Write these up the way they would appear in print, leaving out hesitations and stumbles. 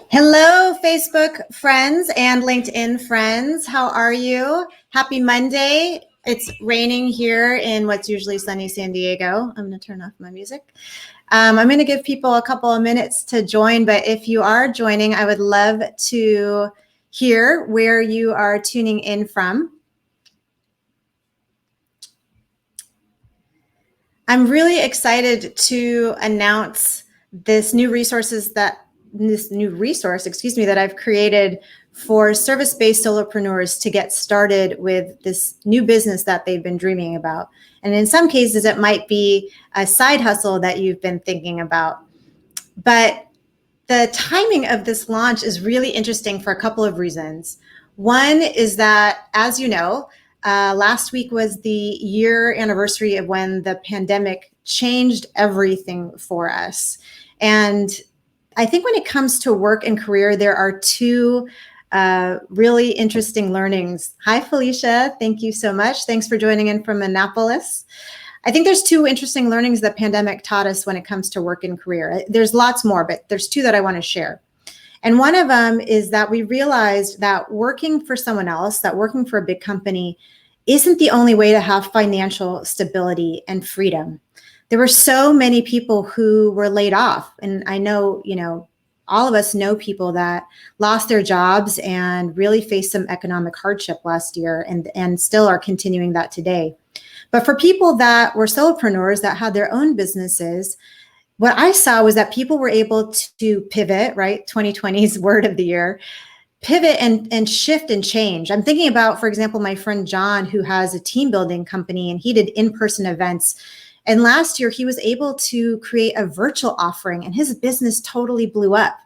Hello, Facebook friends and LinkedIn friends. How are you? Happy Monday. It's raining here in what's usually sunny San Diego. I'm going to turn off my music. I'm going to give people a couple of minutes to join, but if you are joining, I would love to hear where you are tuning in from. I'm really excited to announce this new resource that I've created for service-based solopreneurs to get started with this new business that they've been dreaming about. And in some cases, it might be a side hustle that you've been thinking about. But the timing of this launch is really interesting for a couple of reasons. One is that, as you know, last week was the year anniversary of when the pandemic changed everything for us. And I think when it comes to work and career, there are two really interesting learnings. Hi, Felicia. Thank you so much. Thanks for joining in from Annapolis. I think there's two interesting learnings the pandemic taught us when it comes to work and career. There's lots more, but there's two that I want to share. And one of them is that we realized that working for someone else, that working for a big company, isn't the only way to have financial stability and freedom. There were so many people who were laid off. And I know, all of us know people that lost their jobs and really faced some economic hardship last year and still are continuing that today. But for people that were solopreneurs that had their own businesses, what I saw was that people were able to pivot, right? 2020's word of the year, pivot and shift and change. I'm thinking about, for example, my friend John, who has a team building company, and he did in-person events. And last year, he was able to create a virtual offering, and his business totally blew up.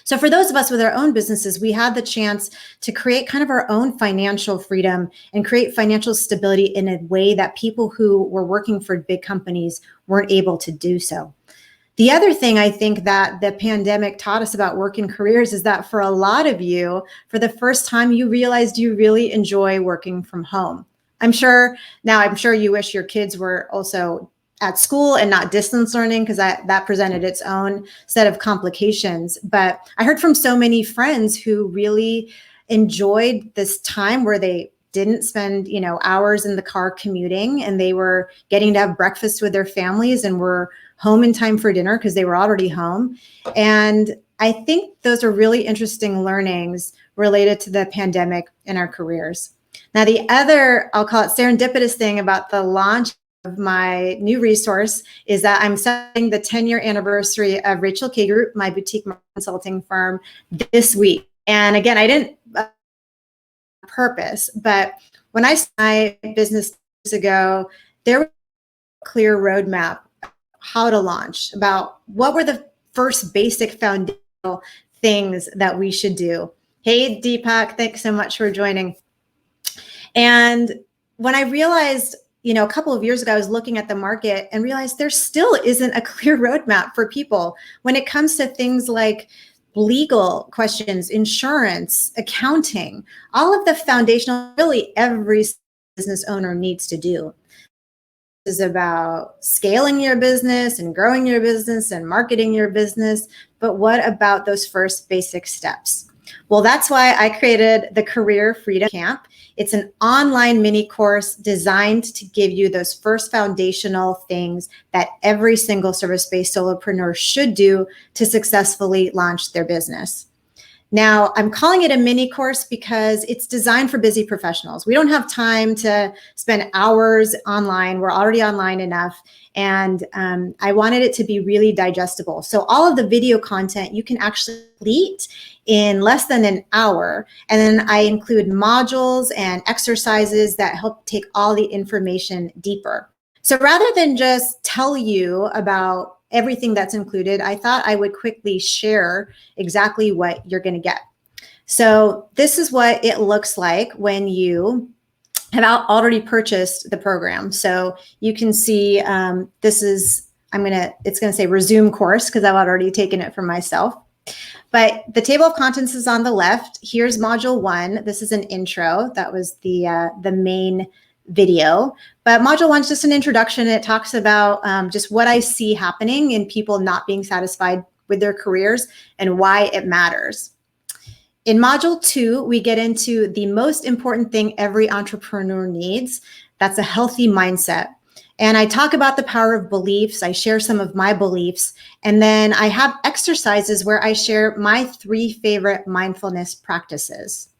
So for those of us with our own businesses, we had the chance to create kind of our own financial freedom and create financial stability in a way that people who were working for big companies weren't able to do so. The other thing I think that the pandemic taught us about work and careers is that for a lot of you, for the first time, you realized you really enjoy working from home. I'm sure you wish your kids were also at school and not distance learning, because that presented its own set of complications. But I heard from so many friends who really enjoyed this time where they didn't spend, hours in the car commuting, and they were getting to have breakfast with their families and were home in time for dinner because they were already home. And I think those are really interesting learnings related to the pandemic in our careers. Now, the other, I'll call it serendipitous thing about the launch of my new resource is that I'm celebrating the 10-year anniversary of Rachel K Group, my boutique consulting firm, this week. And again, I didn't purpose, but when I started my business years ago, there was a clear roadmap how to launch, about what were the first basic foundational things that we should do. Hey, Deepak, thanks so much for joining. And when I realized, a couple of years ago, I was looking at the market and realized there still isn't a clear roadmap for people when it comes to things like legal questions, insurance, accounting, all of the foundational, really every business owner needs to do. Is about scaling your business and growing your business and marketing your business. But what about those first basic steps? Well, that's why I created the Career Freedom Bootcamp. It's an online mini course designed to give you those first foundational things that every single service-based solopreneur should do to successfully launch their business. Now, I'm calling it a mini course because it's designed for busy professionals. We don't have time to spend hours online. We're already online enough. And I wanted it to be really digestible. So all of the video content you can actually complete in less than an hour. And then I include modules and exercises that help take all the information deeper. So rather than just tell you about everything that's included, I thought I would quickly share exactly what you're going to get. So this is what it looks like when you have already purchased the program. So you can see it's going to say resume course because I've already taken it for myself. But the table of contents is on the left. Here's module 1. This is an intro. That was the main video. But module 1 is just an introduction. It talks about just what I see happening in people not being satisfied with their careers and why it matters. In module 2, we get into the most important thing every entrepreneur needs. That's a healthy mindset. And I talk about the power of beliefs. I share some of my beliefs. And then I have exercises where I share my 3 favorite mindfulness practices.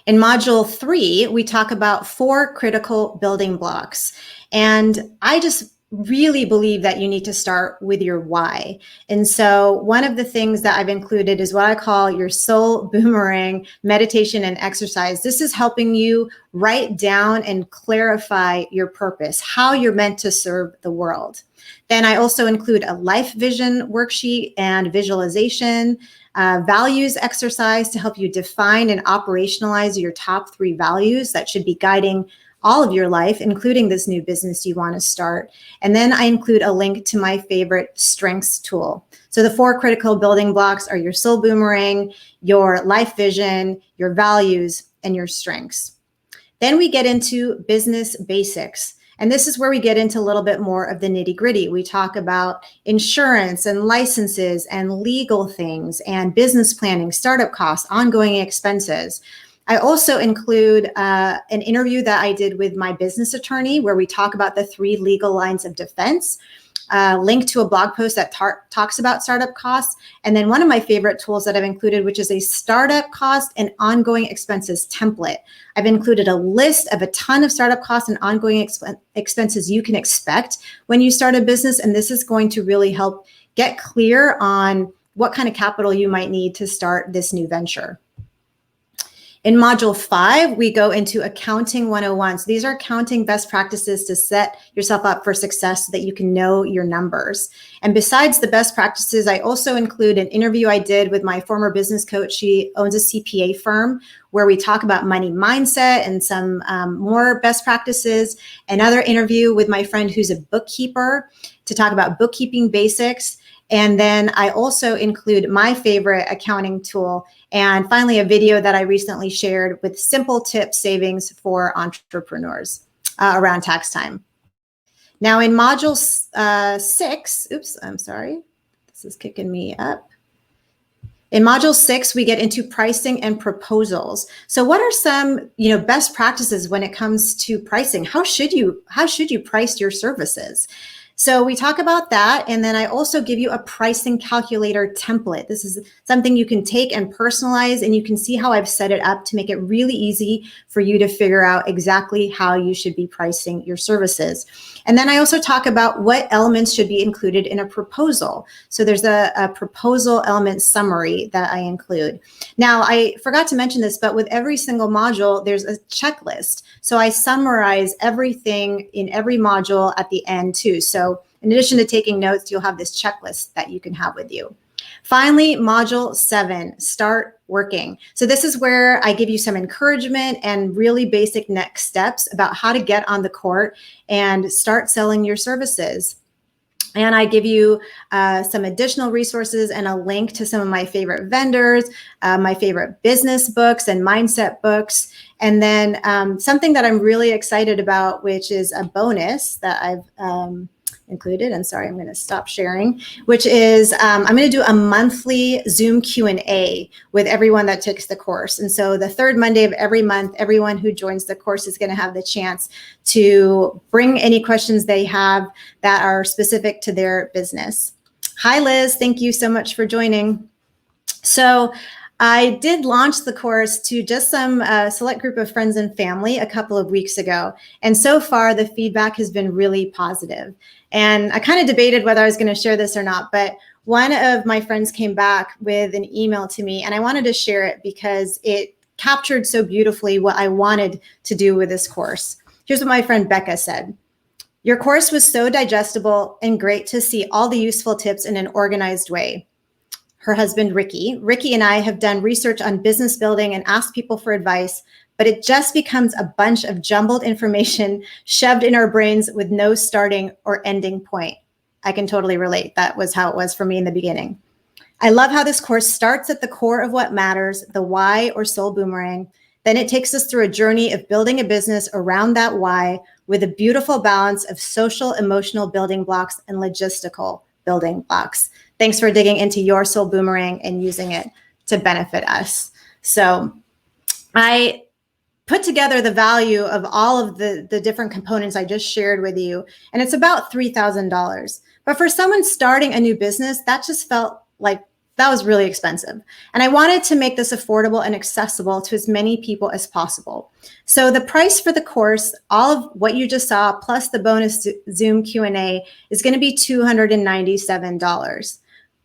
In module 3, we talk about 4 critical building blocks. And I just really believe that you need to start with your why. And so one of the things that I've included is what I call your soul boomerang meditation and exercise. This is helping you write down and clarify your purpose, how you're meant to serve the world. Then I also include a life vision worksheet and visualization, values exercise to help you define and operationalize your top 3 values that should be guiding all of your life, including this new business you want to start. And then I include a link to my favorite strengths tool. So the 4 critical building blocks are your soul boomerang, your life vision, your values, and your strengths. Then we get into business basics. And this is where we get into a little bit more of the nitty gritty. We talk about insurance and licenses and legal things and business planning, startup costs, ongoing expenses. I also include an interview that I did with my business attorney where we talk about the 3 legal lines of defense, link to a blog post that talks about startup costs, and then one of my favorite tools that I've included, which is a startup cost and ongoing expenses template. I've included a list of a ton of startup costs and ongoing expenses you can expect when you start a business, and this is going to really help get clear on what kind of capital you might need to start this new venture. In module 5, we go into accounting 101. So these are accounting best practices to set yourself up for success so that you can know your numbers. And besides the best practices, I also include an interview I did with my former business coach. She owns a CPA firm where we talk about money mindset and some more best practices. Another interview with my friend who's a bookkeeper to talk about bookkeeping basics. And then I also include my favorite accounting tool. And finally, a video that I recently shared with simple tip savings for entrepreneurs around tax time. Now in module 6, oops, I'm sorry. This is kicking me up. In module 6, we get into pricing and proposals. So what are some, best practices when it comes to pricing? How should you price your services? So we talk about that. And then I also give you a pricing calculator template. This is something you can take and personalize, and you can see how I've set it up to make it really easy for you to figure out exactly how you should be pricing your services. And then I also talk about what elements should be included in a proposal. So there's a proposal element summary that I include. Now, I forgot to mention this, but with every single module, there's a checklist. So I summarize everything in every module at the end too. So in addition to taking notes, you'll have this checklist that you can have with you. Finally, module 7, start working. So this is where I give you some encouragement and really basic next steps about how to get on the court and start selling your services. And I give you some additional resources and a link to some of my favorite vendors, my favorite business books and mindset books. And then something that I'm really excited about, which is a bonus that I've included. And sorry, I'm going to stop sharing, which is I'm going to do a monthly Zoom Q&A with everyone that takes the course. And so the third Monday of every month, everyone who joins the course is going to have the chance to bring any questions they have that are specific to their business. Hi, Liz. Thank you so much for joining. So I did launch the course to just some select group of friends and family a couple of weeks ago. And so far, the feedback has been really positive. And I kind of debated whether I was going to share this or not, but one of my friends came back with an email to me, and I wanted to share it because it captured so beautifully what I wanted to do with this course. Here's what my friend Becca said. Your course was so digestible and great to see all the useful tips in an organized way. Her husband, Ricky and I have done research on business building and asked people for advice, but it just becomes a bunch of jumbled information shoved in our brains with no starting or ending point. I can totally relate. That was how it was for me in the beginning. I love how this course starts at the core of what matters, the why or soul boomerang. Then it takes us through a journey of building a business around that why with a beautiful balance of social, emotional building blocks and logistical building blocks. Thanks for digging into your soul boomerang and using it to benefit us. So I put together the value of all of the different components I just shared with you, and it's about $3,000. But for someone starting a new business, that just felt like that was really expensive. And I wanted to make this affordable and accessible to as many people as possible. So the price for the course, all of what you just saw, plus the bonus Zoom Q&A, is going to be $297.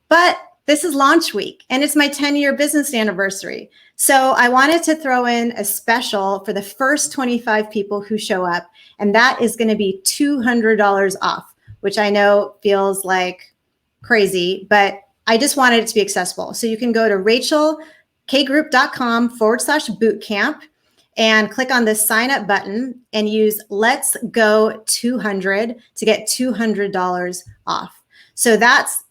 But this is launch week, and it's my 10-year business anniversary. So I wanted to throw in a special for the first 25 people who show up, and that is going to be $200 off, which I know feels like crazy, but I just wanted it to be accessible. So you can go to rachelkgroup.com/bootcamp and click on the sign up button and use Let's Go 200 to get $200 off. So that's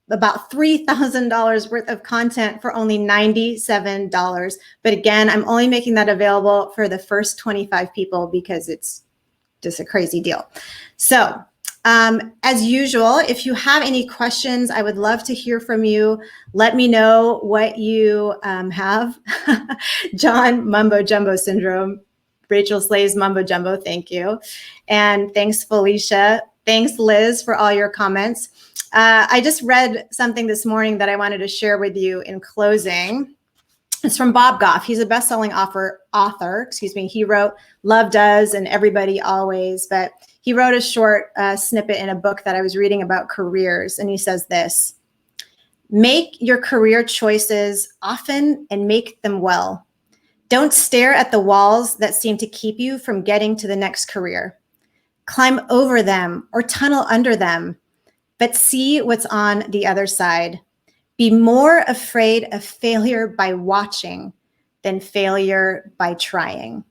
about $3,000 worth of content for only $97. But again, I'm only making that available for the first 25 people because it's just a crazy deal. So as usual, if you have any questions, I would love to hear from you. Let me know what you have. John, mumbo jumbo syndrome. Rachel Slays, mumbo jumbo, thank you. And thanks, Felicia. Thanks, Liz, for all your comments. I just read something this morning that I wanted to share with you in closing. It's from Bob Goff. He's a best-selling author. He wrote Love Does and Everybody Always, but he wrote a short snippet in a book that I was reading about careers, and he says this: make your career choices often and make them well. Don't stare at the walls that seem to keep you from getting to the next career. Climb over them or tunnel under them, but see what's on the other side. Be more afraid of failure by watching than failure by trying.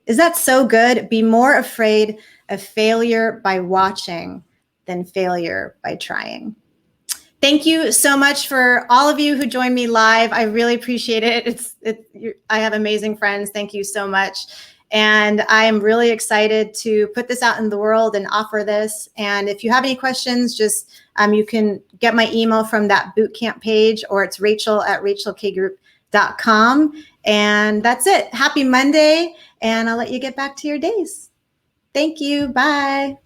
Is that so good? Be more afraid of failure by watching than failure by trying. Thank you so much for all of you who joined me live. I really appreciate it. I have amazing friends. Thank you so much. And I am really excited to put this out in the world and offer this. And if you have any questions, just you can get my email from that bootcamp page, or it's rachel@rachelkgroup.com. And that's it. Happy Monday. And I'll let you get back to your days. Thank you. Bye.